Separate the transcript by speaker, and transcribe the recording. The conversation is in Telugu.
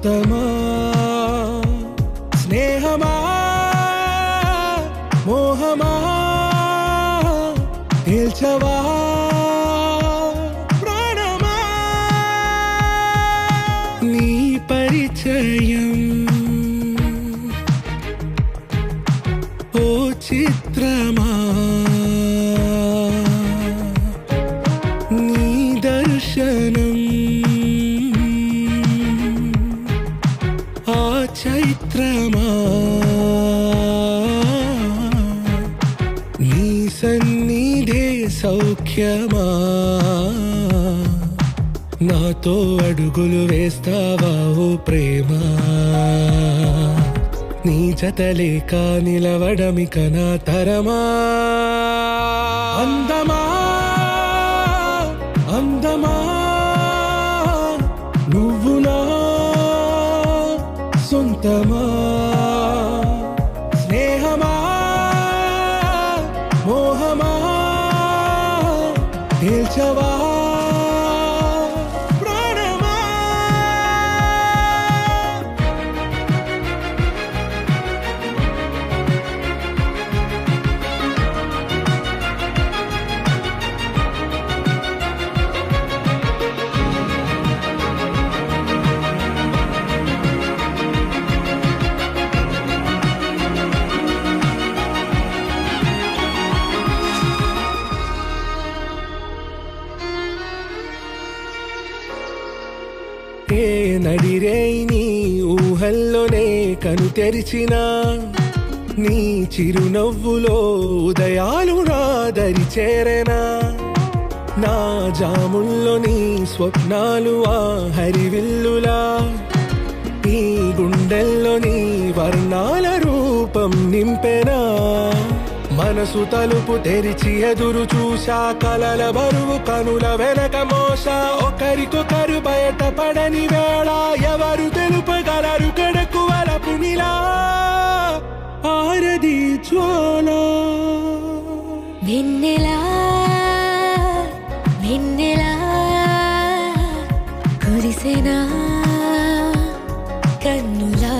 Speaker 1: సొంతమా స్నేహమా మోహమా తేల్చవా ప్రాణమా నీ పరిచయం ఓ చిత్రమా నీ దర్శనం ఆ చైత్రమా నీ సన్నిధే సౌఖ్యమా నాతో అడుగులు వేస్తావా ఓ ప్రేమ నీ జతలేక నిలవడమిక నా తరమా అందమా అందమా నువ్వు నా సొంతమా స్నేహమా మోహమా తేల్చవా ప్రాణమా ఏ నడిరే నీ ఊహల్లోనే కను తెరిచిన నీ చిరునవ్వులో ఉదయాలు నా దరి చేరెనా నా జాముల్లో నీ స్వప్నాలు ఆ హరివిల్లులా ఈ గుండెల్లో నీ వర్ణాల రూపం నింపెనా మనసు తలుపు తెరిచి ఎదురు చూసా కలల బరువు కనుల వెనక మోసా ఒకరికొకరు బయటపడని వేళ ఎవరు తెలుపగలరు కడకు వలపు నిలా ఆరది జ్వాల
Speaker 2: వెన్నెలా వెన్నెలా కురిసెనా కన్నులా